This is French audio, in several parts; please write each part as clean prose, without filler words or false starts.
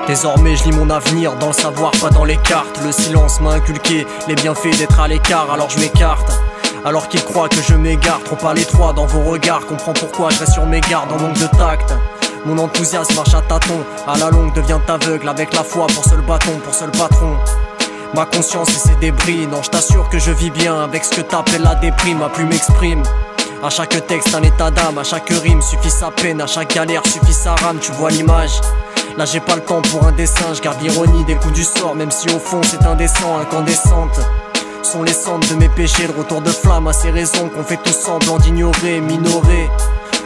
Désormais je lis mon avenir dans le savoir, pas dans les cartes. Le silence m'a inculqué les bienfaits d'être à l'écart, alors je m'écarte. Alors qu'ils croient que je m'égare, trop à l'étroit dans vos regards. Comprends pourquoi je reste sur mes gardes en manque de tact. Mon enthousiasme marche à tâtons, à la longue devient aveugle avec la foi pour seul bâton, pour seul patron. Ma conscience et ses débris, non je t'assure que je vis bien avec ce que t'appelles la déprime, ma plume m'exprime. À chaque texte un état d'âme, à chaque rime suffit sa peine, à chaque galère suffit sa rame, tu vois l'image. Là j'ai pas le temps pour un dessin, je garde l'ironie des coups du sort, même si au fond c'est indécent, incandescente. Sont les cendres de mes péchés, le retour de flamme à ces raisons qu'on fait tous semblant d'ignorer, minorer.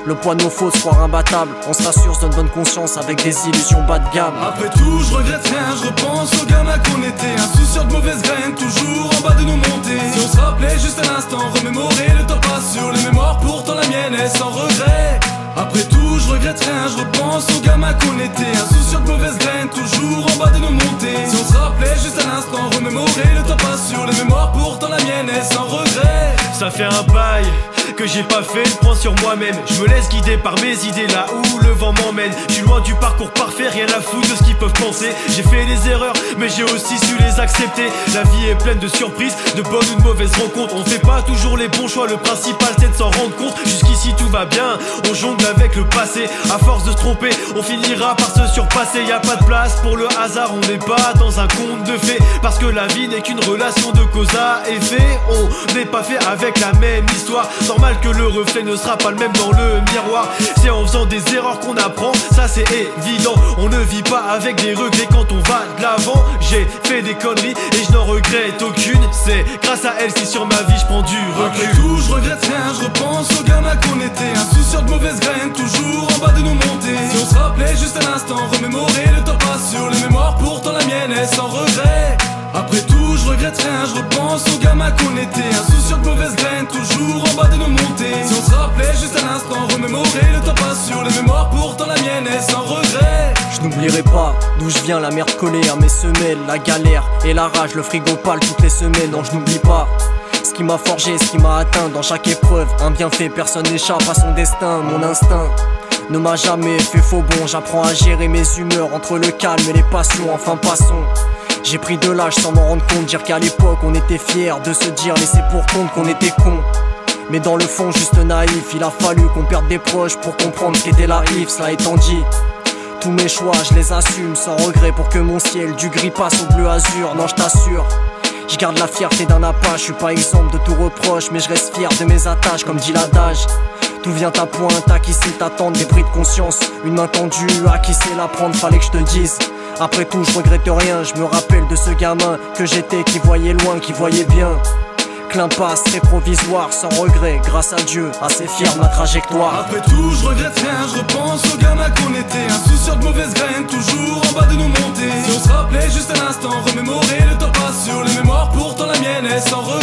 Le poids de nos fautes, se croire imbattable. On se rassure, se donne bonne conscience avec des illusions bas de gamme. Après tout, je regrette rien, je repense aux gamins qu'on était. Insouciants de mauvaises graines, toujours en bas de nos montées. Si on se rappelait juste un instant, remémorer le temps passe sur les mémoires. Pourtant la mienne est sans regret. Après tout, je regrette rien, je repense aux gamins qu'on était. Insouciants de mauvaises graines, toujours en bas de nos montées. Si on se rappelait juste un instant, remémorer le temps passe sur les mémoires. Pourtant la mienne est sans regret. Ça fait un bail que j'ai pas fait le point sur moi-même. Je me laisse guider par mes idées là où le vent m'emmène. Je suis loin du parcours parfait, rien à foutre de ce qu'ils peuvent penser. J'ai fait des erreurs mais j'ai aussi su les accepter. La vie est pleine de surprises, de bonnes ou de mauvaises rencontres. On fait pas toujours les bons choix, le principal c'est de s'en rendre compte. Jusqu'ici tout va bien, on jongle avec le passé. À force de se tromper, on finira par se surpasser. Y a pas de place pour le hasard, on n'est pas dans un conte de fées. Parce que la vie n'est qu'une relation de cause à effet. On n'est pas fait avec la même histoire. Normal que le reflet ne sera pas le même dans le miroir. C'est en faisant des erreurs qu'on apprend, ça c'est évident. On ne vit pas avec des regrets quand on va de l'avant. J'ai fait des conneries et je n'en regrette aucune. C'est grâce à elle si sur ma vie je prends du recul. Après tout, je regrette rien, je repense aux gamins qu'on était. Insouciants de mauvaises graines, toujours en bas de nos montées. Si on se rappelait juste un instant, remémorer le temps passe sur les mémoires. Pourtant la mienne est sans regret. Après tout, je regrette rien, je repense aux gamins qu'on était. Insouciants de mauvaises graines, toujours en bas de nos montées. Si on se rappelait juste un instant, remémorer le temps passe sur les mémoires. Pourtant la mienne est sans regret. Je n'oublierai pas d'où je viens, la merde collée à mes semelles, la galère et la rage, le frigo pâle toutes les semaines. Non, je n'oublie pas ce qui m'a forgé, ce qui m'a atteint dans chaque épreuve. Un bienfait, personne n'échappe à son destin. Mon instinct ne m'a jamais fait faux bon. J'apprends à gérer mes humeurs entre le calme et les passions. Enfin passons. J'ai pris de l'âge sans m'en rendre compte. Dire qu'à l'époque on était fiers de se dire laissé pour compte qu'on était cons. Mais dans le fond juste naïf. Il a fallu qu'on perde des proches pour comprendre ce qu'était la rive. Cela étant dit, tous mes choix je les assume sans regret. Pour que mon ciel du gris passe au bleu azur. Non je t'assure, je garde la fierté d'un apache. Je suis pas exempt de tout reproche, mais je reste fier de mes attaches. Comme dit l'adage, tout vient à point, à qui sait t'attendre. Des bris de conscience, une main tendue, à qui sait la prendre. Fallait que je te le dise. Après tout je regrette rien, je me rappelle de ce gamin que j'étais, qui voyait loin, qui voyait bien. Clin passe, très provisoire, sans regret, grâce à Dieu, assez fier de ma trajectoire. Après tout, je regrette rien, je repense aux gamins qu'on était. Insouciants de mauvaises graines, toujours en bas de nos montées. Si on se rappelait juste un instant, remémorer le temps passe sur les mémoires. Pourtant la mienne est sans regret.